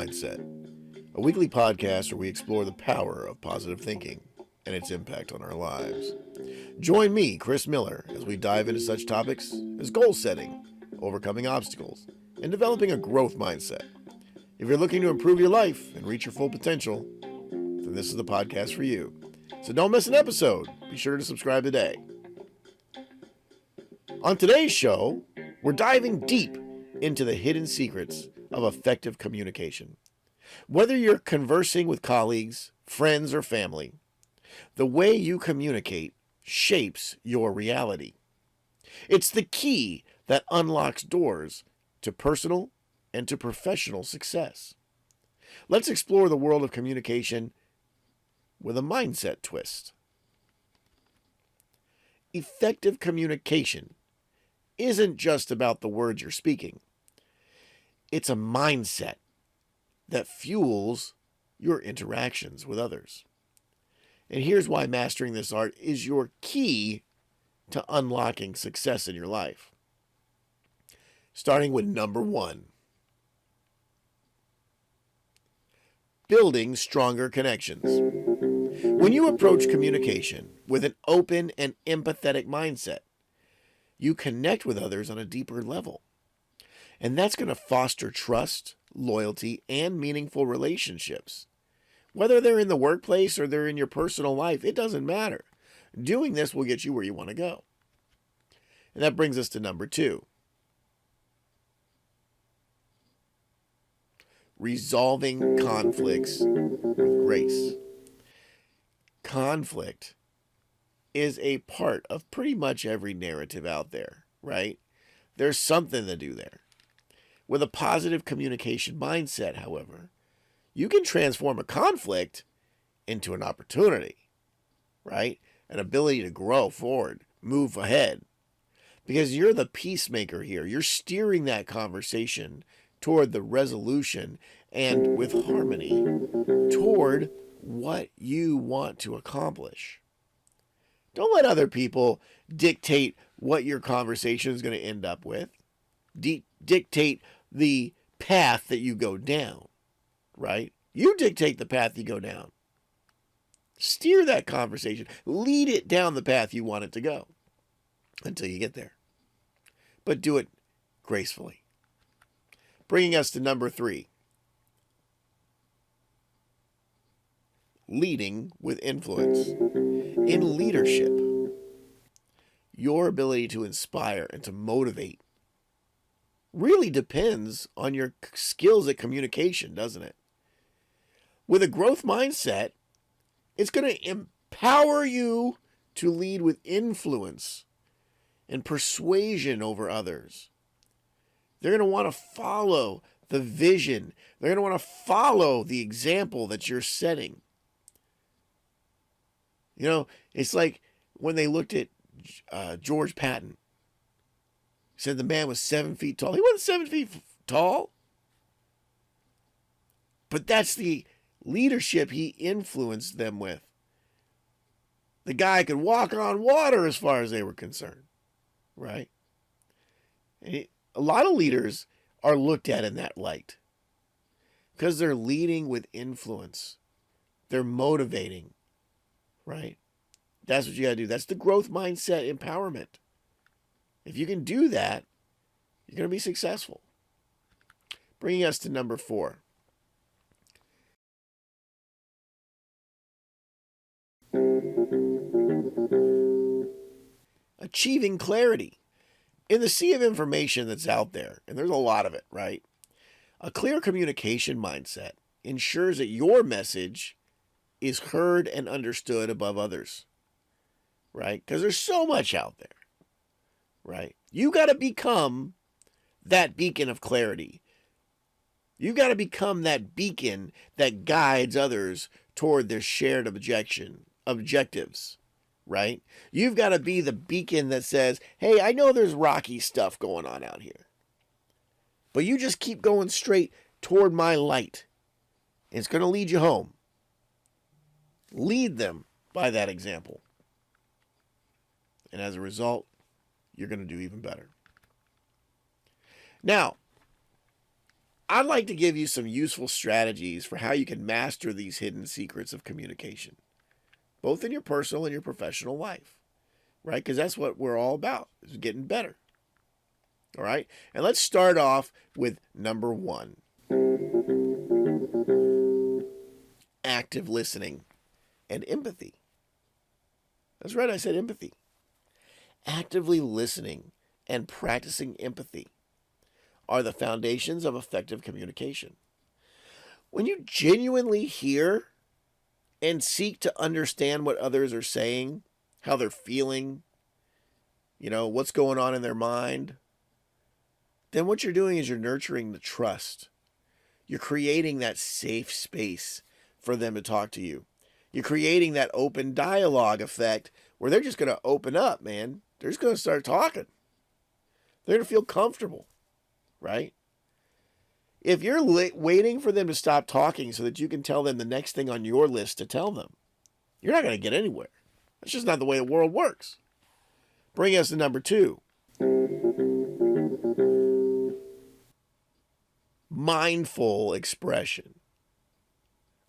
Mindset, a weekly podcast where we explore the power of positive thinking and its impact on our lives. Join me, Chris Miller, as we dive into such topics as goal setting, overcoming obstacles, and developing a growth mindset. If you're looking to improve your life and reach your full potential, then this is the podcast for you. So don't miss an episode. Be sure to subscribe today. On today's show, we're diving deep into the hidden secrets of effective communication. Whether you're conversing with colleagues, friends, or family, the way you communicate shapes your reality. It's the key that unlocks doors to personal and to professional success. Let's explore the world of communication with a mindset twist. Effective communication isn't just about the words you're speaking. It's a mindset that fuels your interactions with others. And here's why mastering this art is your key to unlocking success in your life. Starting with number 1. Building stronger connections. When you approach communication with an open and empathetic mindset, you connect with others on a deeper level. And that's going to foster trust, loyalty, and meaningful relationships. Whether they're in the workplace or they're in your personal life, it doesn't matter. Doing this will get you where you want to go. And that brings us to number 2. Resolving conflicts with grace. Conflict is a part of pretty much every narrative out there, right? There's something to do there. With a positive communication mindset, however, you can transform a conflict into an opportunity, right? An ability to grow forward, move ahead. Because you're the peacemaker here. You're steering that conversation toward the resolution and with harmony toward what you want to accomplish. Don't let other people dictate what your conversation is going to end up with. Dictate the path that you go down, right? You dictate the path you go down. Steer that conversation. Lead it down the path you want it to go until you get there. But do it gracefully. Bringing us to number 3. Leading with influence. In leadership, your ability to inspire and to motivate really depends on your skills at communication, doesn't it? With a growth mindset, it's going to empower you to lead with influence and persuasion over others. They're going to want to follow the vision. They're going to want to follow the example that you're setting. You know, it's like when they looked at George Patton. He said the man was 7 feet tall. He wasn't 7 feet tall. But that's the leadership he influenced them with. The guy could walk on water as far as they were concerned. Right? And a lot of leaders are looked at in that light. Because they're leading with influence. They're motivating. Right? That's what you got to do. That's the growth mindset empowerment. If you can do that, you're going to be successful. Bringing us to number 4. Achieving clarity. In the sea of information that's out there, and there's a lot of it, right? A clear communication mindset ensures that your message is heard and understood above others, right? Because there's so much out there, right? You got to become that beacon of clarity. You got to become that beacon that guides others toward their shared objectives, right? You've got to be the beacon that says, hey, I know there's rocky stuff going on out here, but you just keep going straight toward my light. It's going to lead you home. Lead them by that example. And as a result, you're going to do even better. Now, I'd like to give you some useful strategies for how you can master these hidden secrets of communication, both in your personal and your professional life, right? Because that's what we're all about, is getting better. All right? And let's start off with number 1. Active listening and empathy. That's right, I said empathy. Actively listening and practicing empathy are the foundations of effective communication. When you genuinely hear and seek to understand what others are saying, how they're feeling, what's going on in their mind, then what you're doing is you're nurturing the trust. You're creating that safe space for them to talk to you. You're creating that open dialogue effect where they're just going to open up, man. They're just going to start talking. They're going to feel comfortable, right? If you're waiting for them to stop talking so that you can tell them the next thing on your list to tell them, you're not going to get anywhere. That's just not the way the world works. Bring us to number 2. Mindful expression.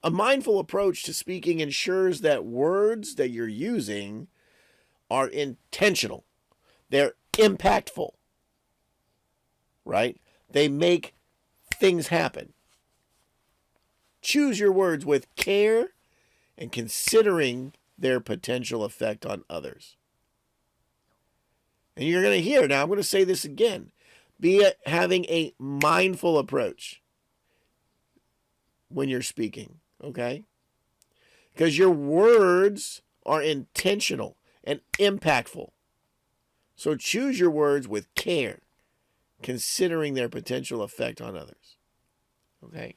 A mindful approach to speaking ensures that words that you're using are intentional. They're impactful, right? They make things happen. Choose your words with care and considering their potential effect on others. And you're going to hear, now I'm going to say this again, having a mindful approach when you're speaking, okay? Because your words are intentional and impactful. So choose your words with care, considering their potential effect on others. Okay?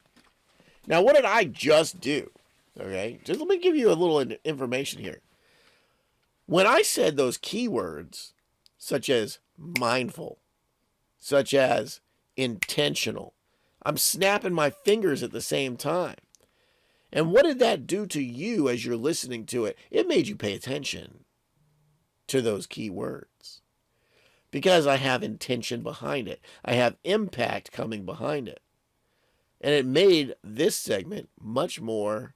Now, what did I just do? Okay? Just let me give you a little information here. When I said those keywords, such as mindful, such as intentional, I'm snapping my fingers at the same time. And what did that do to you as you're listening to it? It made you pay attention to those key words. Because I have intention behind it. I have impact coming behind it. And it made this segment much more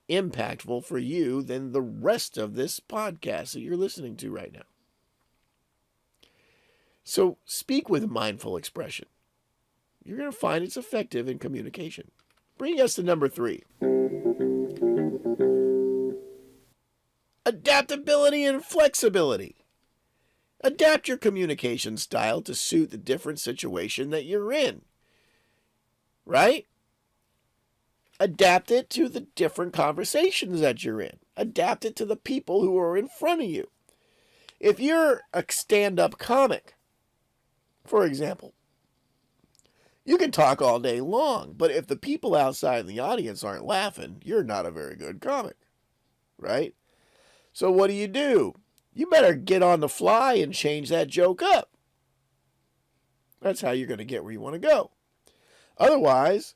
impactful for you than the rest of this podcast that you're listening to right now. So speak with mindful expression. You're going to find it's effective in communication. Bringing us to number 3. Adaptability and flexibility. Adapt your communication style to suit the different situation that you're in. Right? Adapt it to the different conversations that you're in. Adapt it to the people who are in front of you. If you're a stand-up comic, for example, you can talk all day long, but if the people outside the audience aren't laughing, you're not a very good comic, right? So what do? You better get on the fly and change that joke up. That's how you're going to get where you want to go. Otherwise,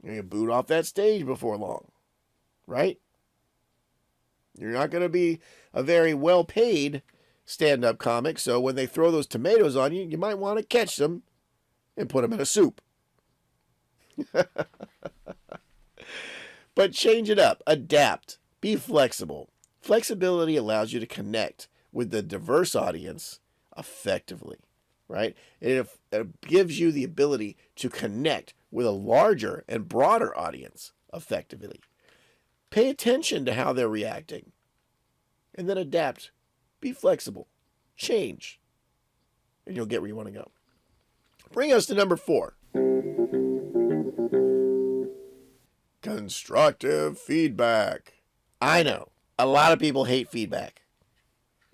you're going to boot off that stage before long, right? You're not going to be a very well-paid stand-up comic, so when they throw those tomatoes on you, you might want to catch them and put them in a soup. But change it up. Adapt. Be flexible. Flexibility allows you to connect with the diverse audience effectively, right? It gives you the ability to connect with a larger and broader audience effectively. Pay attention to how they're reacting, and then adapt. Be flexible. Change, and you'll get where you want to go. Bring us to number 4. Constructive feedback. I know. A lot of people hate feedback.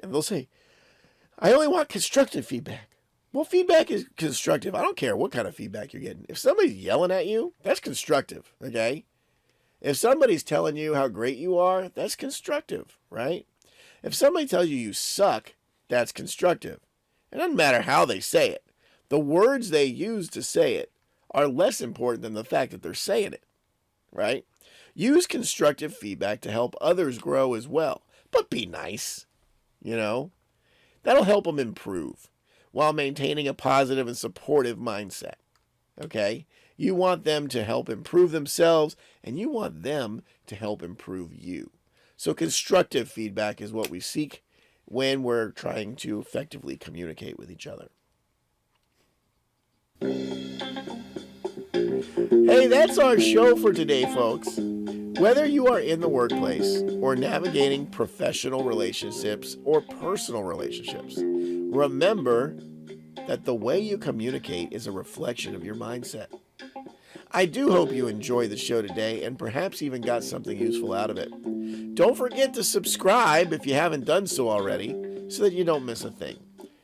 And they'll say, I only want constructive feedback. Well, feedback is constructive. I don't care what kind of feedback you're getting. If somebody's yelling at you, that's constructive, okay? If somebody's telling you how great you are, that's constructive, right? If somebody tells you you suck, that's constructive. It doesn't matter how they say it. The words they use to say it are less important than the fact that they're saying it, right? Use constructive feedback to help others grow as well. But be nice, That'll help them improve while maintaining a positive and supportive mindset, okay? You want them to help improve themselves, and you want them to help improve you. So constructive feedback is what we seek when we're trying to effectively communicate with each other. Hey, that's our show for today, folks. Whether you are in the workplace or navigating professional relationships or personal relationships, remember that the way you communicate is a reflection of your mindset. I do hope you enjoyed the show today and perhaps even got something useful out of it. Don't forget to subscribe if you haven't done so already so that you don't miss a thing.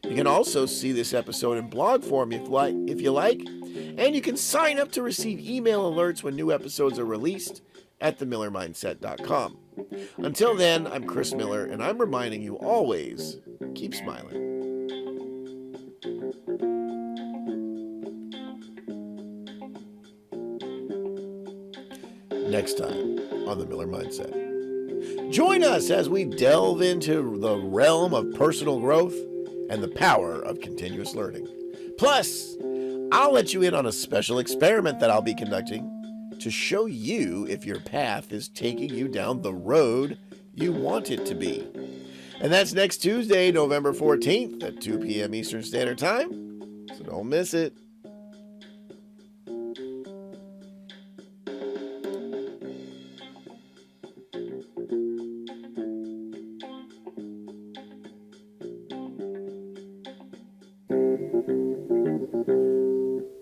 You can also see this episode in blog form if you like, and you can sign up to receive email alerts when new episodes are released at themillermindset.com. Until then, I'm Chris Miller, and I'm reminding you always, keep smiling. Next time on The Miller Mindset. Join us as we delve into the realm of personal growth and the power of continuous learning. Plus, I'll let you in on a special experiment that I'll be conducting to show you if your path is taking you down the road you want it to be. And that's next Tuesday, November 14th at 2 p.m. Eastern Standard Time. So don't miss it.